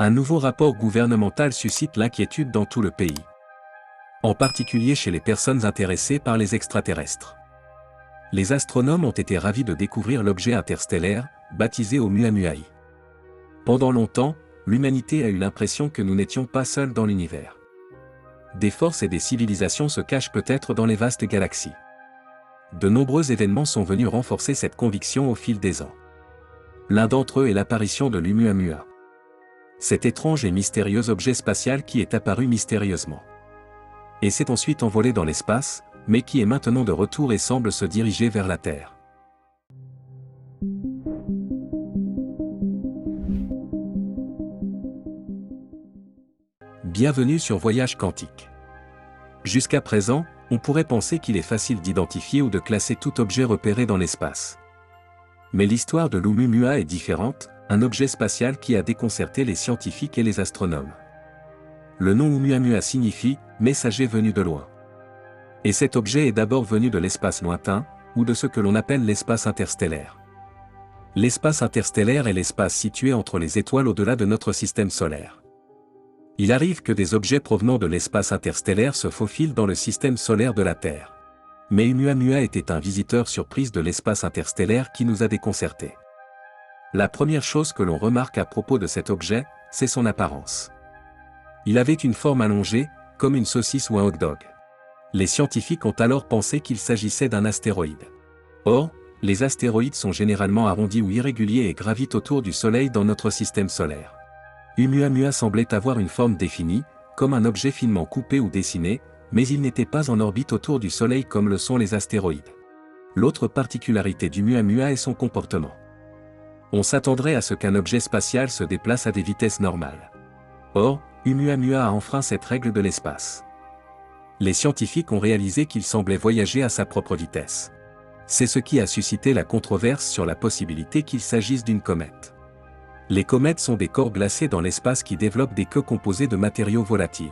Un nouveau rapport gouvernemental suscite l'inquiétude dans tout le pays. En particulier chez les personnes intéressées par les extraterrestres. Les astronomes ont été ravis de découvrir l'objet interstellaire, baptisé Oumuamua. Pendant longtemps, l'humanité a eu l'impression que nous n'étions pas seuls dans l'univers. Des forces et des civilisations se cachent peut-être dans les vastes galaxies. De nombreux événements sont venus renforcer cette conviction au fil des ans. L'un d'entre eux est l'apparition de l'Oumuamua. Cet étrange et mystérieux objet spatial qui est apparu mystérieusement. Et s'est ensuite envolé dans l'espace, mais qui est maintenant de retour et semble se diriger vers la Terre. Bienvenue sur Voyage Quantique. Jusqu'à présent, on pourrait penser qu'il est facile d'identifier ou de classer tout objet repéré dans l'espace. Mais l'histoire de l'Oumuamua est différente, un objet spatial qui a déconcerté les scientifiques et les astronomes. Le nom Oumuamua signifie « messager venu de loin ». Et cet objet est d'abord venu de l'espace lointain, ou de ce que l'on appelle l'espace interstellaire. L'espace interstellaire est l'espace situé entre les étoiles au-delà de notre système solaire. Il arrive que des objets provenant de l'espace interstellaire se faufilent dans le système solaire de la Terre. Mais Oumuamua était un visiteur surprise de l'espace interstellaire qui nous a déconcertés. La première chose que l'on remarque à propos de cet objet, c'est son apparence. Il avait une forme allongée, comme une saucisse ou un hot-dog. Les scientifiques ont alors pensé qu'il s'agissait d'un astéroïde. Or, les astéroïdes sont généralement arrondis ou irréguliers et gravitent autour du Soleil dans notre système solaire. Oumuamua semblait avoir une forme définie, comme un objet finement coupé ou dessiné, mais il n'était pas en orbite autour du Soleil comme le sont les astéroïdes. L'autre particularité d'Oumuamua est son comportement. On s'attendrait à ce qu'un objet spatial se déplace à des vitesses normales. Or, Oumuamua a enfreint cette règle de l'espace. Les scientifiques ont réalisé qu'il semblait voyager à sa propre vitesse. C'est ce qui a suscité la controverse sur la possibilité qu'il s'agisse d'une comète. Les comètes sont des corps glacés dans l'espace qui développent des queues composées de matériaux volatiles.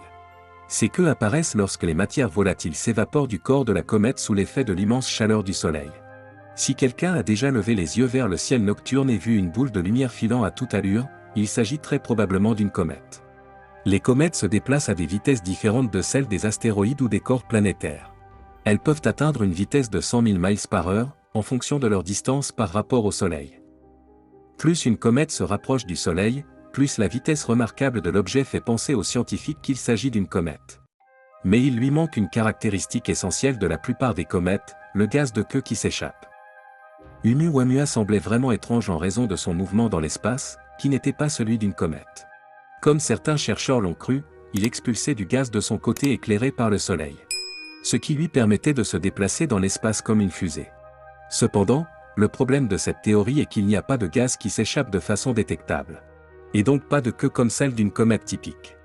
Ces queues apparaissent lorsque les matières volatiles s'évaporent du corps de la comète sous l'effet de l'immense chaleur du Soleil. Si quelqu'un a déjà levé les yeux vers le ciel nocturne et vu une boule de lumière filant à toute allure, il s'agit très probablement d'une comète. Les comètes se déplacent à des vitesses différentes de celles des astéroïdes ou des corps planétaires. Elles peuvent atteindre une vitesse de 100 000 miles par heure, en fonction de leur distance par rapport au Soleil. Plus une comète se rapproche du Soleil, plus la vitesse remarquable de l'objet fait penser aux scientifiques qu'il s'agit d'une comète. Mais il lui manque une caractéristique essentielle de la plupart des comètes, le gaz de queue qui s'échappe. Oumuamua semblait vraiment étrange en raison de son mouvement dans l'espace, qui n'était pas celui d'une comète. Comme certains chercheurs l'ont cru, il expulsait du gaz de son côté éclairé par le Soleil. Ce qui lui permettait de se déplacer dans l'espace comme une fusée. Cependant, le problème de cette théorie est qu'il n'y a pas de gaz qui s'échappe de façon détectable. Et donc pas de queue comme celle d'une comète typique.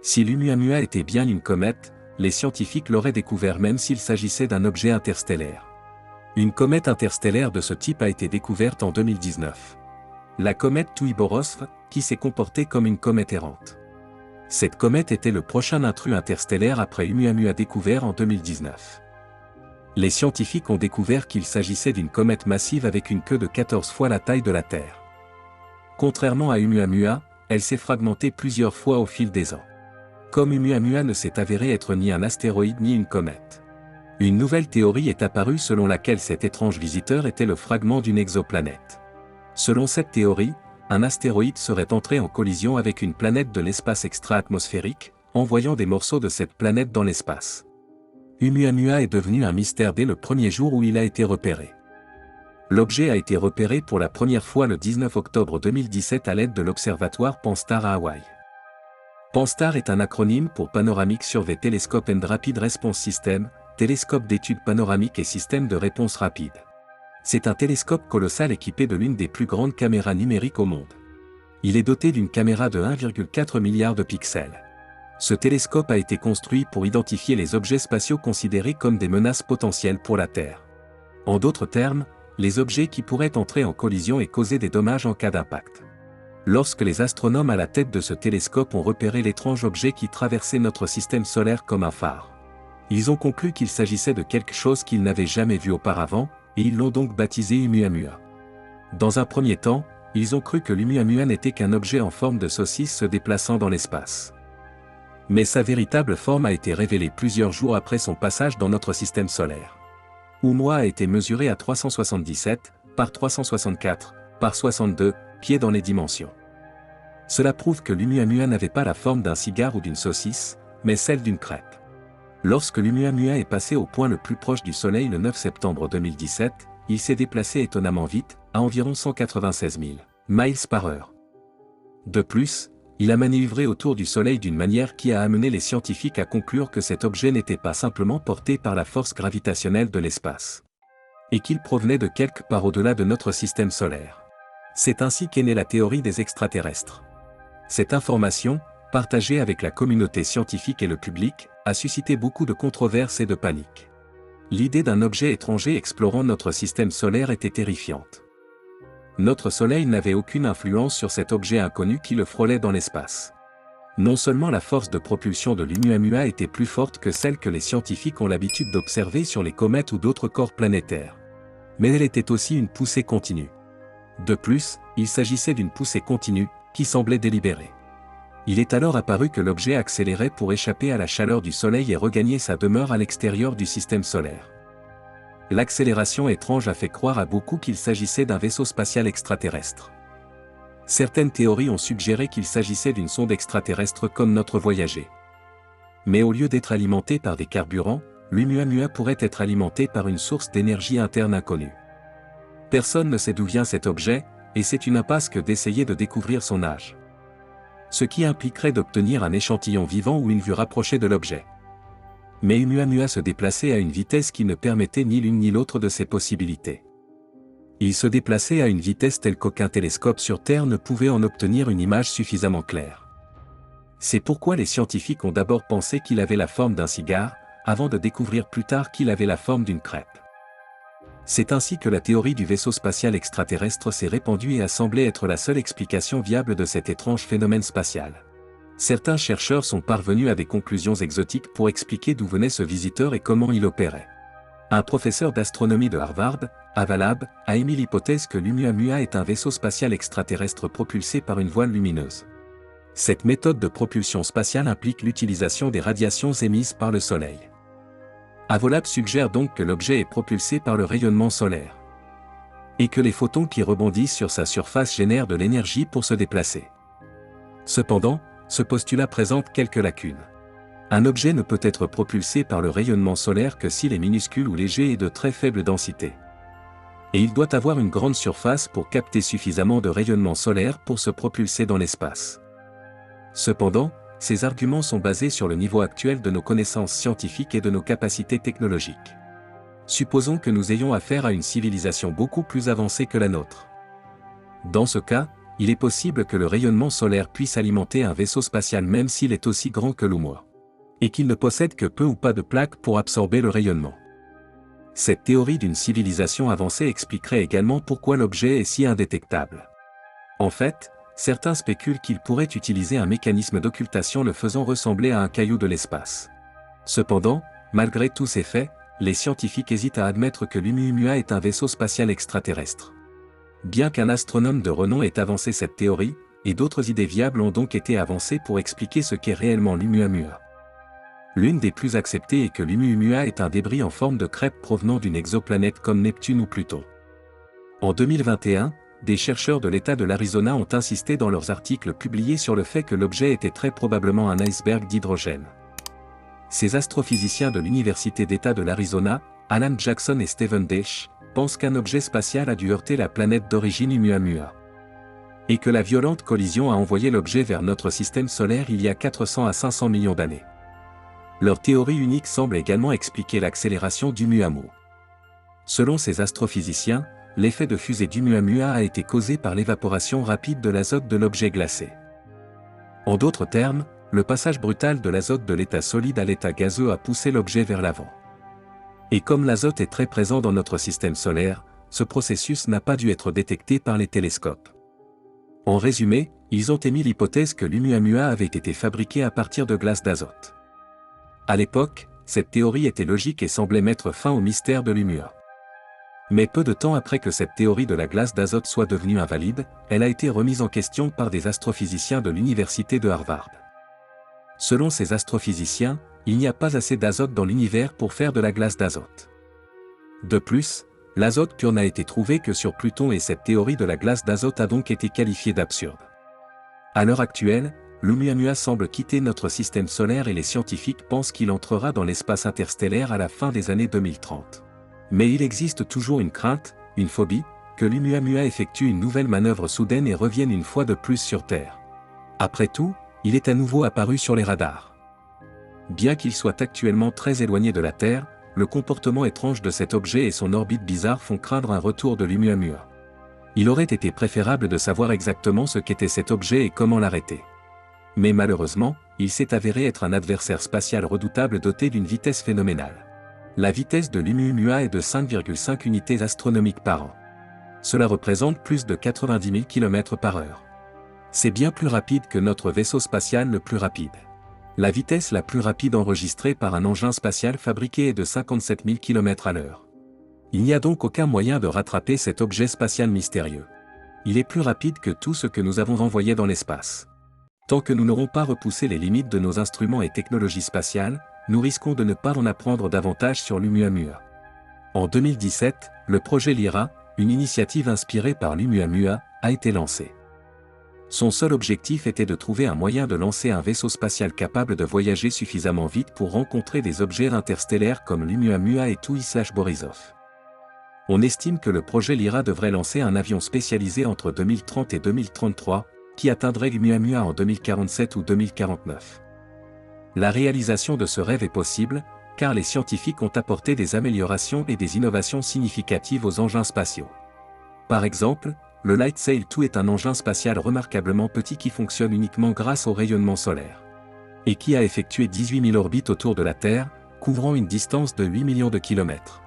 Si l'Oumuamua était bien une comète, les scientifiques l'auraient découvert même s'il s'agissait d'un objet interstellaire. Une comète interstellaire de ce type a été découverte en 2019. La comète Thuy-Boros, qui s'est comportée comme une comète errante. Cette comète était le prochain intrus interstellaire après Oumuamua découvert en 2019. Les scientifiques ont découvert qu'il s'agissait d'une comète massive avec une queue de 14 fois la taille de la Terre. Contrairement à Oumuamua, elle s'est fragmentée plusieurs fois au fil des ans. Comme Oumuamua ne s'est avéré être ni un astéroïde ni une comète. Une nouvelle théorie est apparue selon laquelle cet étrange visiteur était le fragment d'une exoplanète. Selon cette théorie, un astéroïde serait entré en collision avec une planète de l'espace extra-atmosphérique, envoyant des morceaux de cette planète dans l'espace. Oumuamua est devenu un mystère dès le premier jour où il a été repéré. L'objet a été repéré pour la première fois le 19 octobre 2017 à l'aide de l'observatoire Pan-STARRS à Hawaï. Pan-STARRS est un acronyme pour Panoramic Survey Telescope and Rapid Response System, télescope d'études panoramiques et système de réponse rapide. C'est un télescope colossal équipé de l'une des plus grandes caméras numériques au monde. Il est doté d'une caméra de 1,4 milliard de pixels. Ce télescope a été construit pour identifier les objets spatiaux considérés comme des menaces potentielles pour la Terre. En d'autres termes, les objets qui pourraient entrer en collision et causer des dommages en cas d'impact. Lorsque les astronomes à la tête de ce télescope ont repéré l'étrange objet qui traversait notre système solaire comme un phare, ils ont conclu qu'il s'agissait de quelque chose qu'ils n'avaient jamais vu auparavant, et ils l'ont donc baptisé Oumuamua. Dans un premier temps, ils ont cru que l'Oumuamua n'était qu'un objet en forme de saucisse se déplaçant dans l'espace. Mais sa véritable forme a été révélée plusieurs jours après son passage dans notre système solaire. Oumuamua a été mesuré à 377 par 364 par 62 pieds dans les dimensions. Cela prouve que l'Oumuamua n'avait pas la forme d'un cigare ou d'une saucisse, mais celle d'une crêpe. Lorsque l'Oumuamua est passé au point le plus proche du Soleil le 9 septembre 2017, il s'est déplacé étonnamment vite, à environ 196 000 miles par heure. De plus, il a manœuvré autour du Soleil d'une manière qui a amené les scientifiques à conclure que cet objet n'était pas simplement porté par la force gravitationnelle de l'espace, et qu'il provenait de quelque part au-delà de notre système solaire. C'est ainsi qu'est née la théorie des extraterrestres. Cette information, partagée avec la communauté scientifique et le public, a suscité beaucoup de controverses et de panique. L'idée d'un objet étranger explorant notre système solaire était terrifiante. Notre Soleil n'avait aucune influence sur cet objet inconnu qui le frôlait dans l'espace. Non seulement la force de propulsion de l'Oumuamua était plus forte que celle que les scientifiques ont l'habitude d'observer sur les comètes ou d'autres corps planétaires, mais elle était aussi une poussée continue. De plus, il s'agissait d'une poussée continue, qui semblait délibérée. Il est alors apparu que l'objet accélérait pour échapper à la chaleur du Soleil et regagner sa demeure à l'extérieur du système solaire. L'accélération étrange a fait croire à beaucoup qu'il s'agissait d'un vaisseau spatial extraterrestre. Certaines théories ont suggéré qu'il s'agissait d'une sonde extraterrestre comme notre Voyager. Mais au lieu d'être alimenté par des carburants, l'Oumuamua pourrait être alimenté par une source d'énergie interne inconnue. Personne ne sait d'où vient cet objet, et c'est une impasse que d'essayer de découvrir son âge. Ce qui impliquerait d'obtenir un échantillon vivant ou une vue rapprochée de l'objet. Mais Oumuamua se déplaçait à une vitesse qui ne permettait ni l'une ni l'autre de ces possibilités. Il se déplaçait à une vitesse telle qu'aucun télescope sur Terre ne pouvait en obtenir une image suffisamment claire. C'est pourquoi les scientifiques ont d'abord pensé qu'il avait la forme d'un cigare, avant de découvrir plus tard qu'il avait la forme d'une crêpe. C'est ainsi que la théorie du vaisseau spatial extraterrestre s'est répandue et a semblé être la seule explication viable de cet étrange phénomène spatial. Certains chercheurs sont parvenus à des conclusions exotiques pour expliquer d'où venait ce visiteur et comment il opérait. Un professeur d'astronomie de Harvard, Avalab, a émis l'hypothèse que l'Oumuamua est un vaisseau spatial extraterrestre propulsé par une voile lumineuse. Cette méthode de propulsion spatiale implique l'utilisation des radiations émises par le Soleil. Avalab suggère donc que l'objet est propulsé par le rayonnement solaire, et que les photons qui rebondissent sur sa surface génèrent de l'énergie pour se déplacer. Cependant, ce postulat présente quelques lacunes. Un objet ne peut être propulsé par le rayonnement solaire que s'il est minuscule ou léger et de très faible densité. Et il doit avoir une grande surface pour capter suffisamment de rayonnement solaire pour se propulser dans l'espace. Cependant, ces arguments sont basés sur le niveau actuel de nos connaissances scientifiques et de nos capacités technologiques. Supposons que nous ayons affaire à une civilisation beaucoup plus avancée que la nôtre. Dans ce cas, il est possible que le rayonnement solaire puisse alimenter un vaisseau spatial même s'il est aussi grand que l'Oumuamua, et qu'il ne possède que peu ou pas de plaques pour absorber le rayonnement. Cette théorie d'une civilisation avancée expliquerait également pourquoi l'objet est si indétectable. En fait, certains spéculent qu'il pourrait utiliser un mécanisme d'occultation le faisant ressembler à un caillou de l'espace. Cependant, malgré tous ces faits, les scientifiques hésitent à admettre que l'Oumuamua est un vaisseau spatial extraterrestre. Bien qu'un astronome de renom ait avancé cette théorie, et d'autres idées viables ont donc été avancées pour expliquer ce qu'est réellement l'Oumuamua. L'une des plus acceptées est que l'Oumuamua est un débris en forme de crêpe provenant d'une exoplanète comme Neptune ou Pluton. En 2021, des chercheurs de l'État de l'Arizona ont insisté dans leurs articles publiés sur le fait que l'objet était très probablement un iceberg d'hydrogène. Ces astrophysiciens de l'Université d'État de l'Arizona, Alan Jackson et Stephen Desch, pensent qu'un objet spatial a dû heurter la planète d'origine Oumuamua, et que la violente collision a envoyé l'objet vers notre système solaire il y a 400 à 500 millions d'années. Leur théorie unique semble également expliquer l'accélération d'Oumuamua. Selon ces astrophysiciens, l'effet de fusée d'Oumuamua a été causé par l'évaporation rapide de l'azote de l'objet glacé. En d'autres termes, le passage brutal de l'azote de l'état solide à l'état gazeux a poussé l'objet vers l'avant. Et comme l'azote est très présent dans notre système solaire, ce processus n'a pas dû être détecté par les télescopes. En résumé, ils ont émis l'hypothèse que l'Oumuamua avait été fabriqué à partir de glace d'azote. À l'époque, cette théorie était logique et semblait mettre fin au mystère de l'Oumuamua. Mais peu de temps après que cette théorie de la glace d'azote soit devenue invalide, elle a été remise en question par des astrophysiciens de l'université de Harvard. Selon ces astrophysiciens, il n'y a pas assez d'azote dans l'univers pour faire de la glace d'azote. De plus, l'azote pur n'a été trouvé que sur Pluton et cette théorie de la glace d'azote a donc été qualifiée d'absurde. À l'heure actuelle, l'Oumuamua semble quitter notre système solaire et les scientifiques pensent qu'il entrera dans l'espace interstellaire à la fin des années 2030. Mais il existe toujours une crainte, une phobie, que l'Oumuamua effectue une nouvelle manœuvre soudaine et revienne une fois de plus sur Terre. Après tout, il est à nouveau apparu sur les radars. Bien qu'il soit actuellement très éloigné de la Terre, le comportement étrange de cet objet et son orbite bizarre font craindre un retour de l'Oumuamua. Il aurait été préférable de savoir exactement ce qu'était cet objet et comment l'arrêter. Mais malheureusement, il s'est avéré être un adversaire spatial redoutable doté d'une vitesse phénoménale. La vitesse de l'Oumuamua est de 5,5 unités astronomiques par an. Cela représente plus de 90 000 km/h. C'est bien plus rapide que notre vaisseau spatial le plus rapide. La vitesse la plus rapide enregistrée par un engin spatial fabriqué est de 57 000 km/h. Il n'y a donc aucun moyen de rattraper cet objet spatial mystérieux. Il est plus rapide que tout ce que nous avons envoyé dans l'espace. Tant que nous n'aurons pas repoussé les limites de nos instruments et technologies spatiales, nous risquons de ne pas en apprendre davantage sur l'Oumuamua. En 2017, le projet Lyra, une initiative inspirée par l'Oumuamua, a été lancé. Son seul objectif était de trouver un moyen de lancer un vaisseau spatial capable de voyager suffisamment vite pour rencontrer des objets interstellaires comme l'Oumuamua et TUI/Borisov. On estime que le projet Lyra devrait lancer un avion spécialisé entre 2030 et 2033, qui atteindrait l'Oumuamua en 2047 ou 2049. La réalisation de ce rêve est possible, car les scientifiques ont apporté des améliorations et des innovations significatives aux engins spatiaux. Par exemple, le LightSail 2 est un engin spatial remarquablement petit qui fonctionne uniquement grâce au rayonnement solaire. Et qui a effectué 18 000 orbites autour de la Terre, couvrant une distance de 8 millions de kilomètres.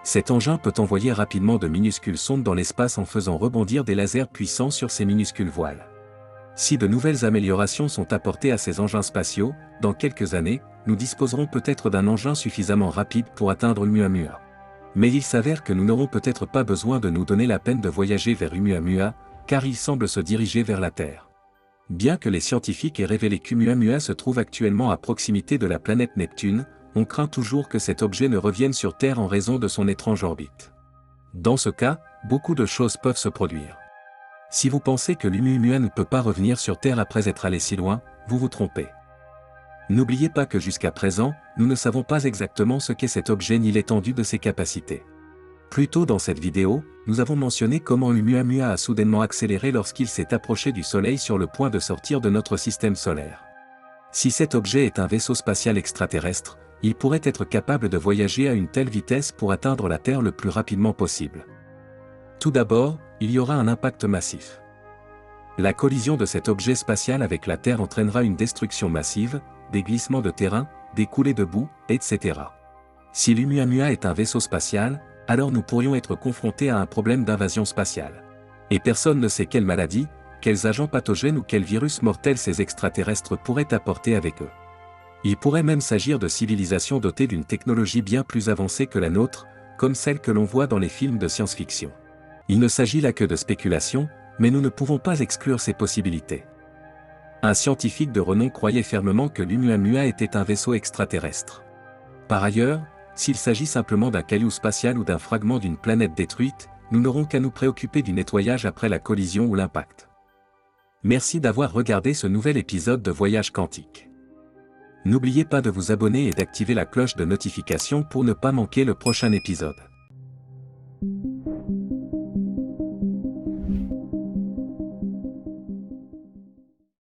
Cet engin peut envoyer rapidement de minuscules sondes dans l'espace en faisant rebondir des lasers puissants sur ces minuscules voiles. Si de nouvelles améliorations sont apportées à ces engins spatiaux, dans quelques années, nous disposerons peut-être d'un engin suffisamment rapide pour atteindre l'Oumuamua. Mais il s'avère que nous n'aurons peut-être pas besoin de nous donner la peine de voyager vers l'Oumuamua, car il semble se diriger vers la Terre. Bien que les scientifiques aient révélé qu'Oumuamua se trouve actuellement à proximité de la planète Neptune, on craint toujours que cet objet ne revienne sur Terre en raison de son étrange orbite. Dans ce cas, beaucoup de choses peuvent se produire. Si vous pensez que l'Oumuamua ne peut pas revenir sur Terre après être allé si loin, vous vous trompez. N'oubliez pas que jusqu'à présent, nous ne savons pas exactement ce qu'est cet objet ni l'étendue de ses capacités. Plus tôt dans cette vidéo, nous avons mentionné comment l'Oumuamua a soudainement accéléré lorsqu'il s'est approché du Soleil sur le point de sortir de notre système solaire. Si cet objet est un vaisseau spatial extraterrestre, il pourrait être capable de voyager à une telle vitesse pour atteindre la Terre le plus rapidement possible. Tout d'abord, il y aura un impact massif. La collision de cet objet spatial avec la Terre entraînera une destruction massive, des glissements de terrain, des coulées de boue, etc. Si l'Oumuamua est un vaisseau spatial, alors nous pourrions être confrontés à un problème d'invasion spatiale. Et personne ne sait quelle maladie, quels agents pathogènes ou quel virus mortel ces extraterrestres pourraient apporter avec eux. Il pourrait même s'agir de civilisations dotées d'une technologie bien plus avancée que la nôtre, comme celle que l'on voit dans les films de science-fiction. Il ne s'agit là que de spéculation, mais nous ne pouvons pas exclure ces possibilités. Un scientifique de renom croyait fermement que l'Oumuamua était un vaisseau extraterrestre. Par ailleurs, s'il s'agit simplement d'un caillou spatial ou d'un fragment d'une planète détruite, nous n'aurons qu'à nous préoccuper du nettoyage après la collision ou l'impact. Merci d'avoir regardé ce nouvel épisode de Voyage Quantique. N'oubliez pas de vous abonner et d'activer la cloche de notification pour ne pas manquer le prochain épisode.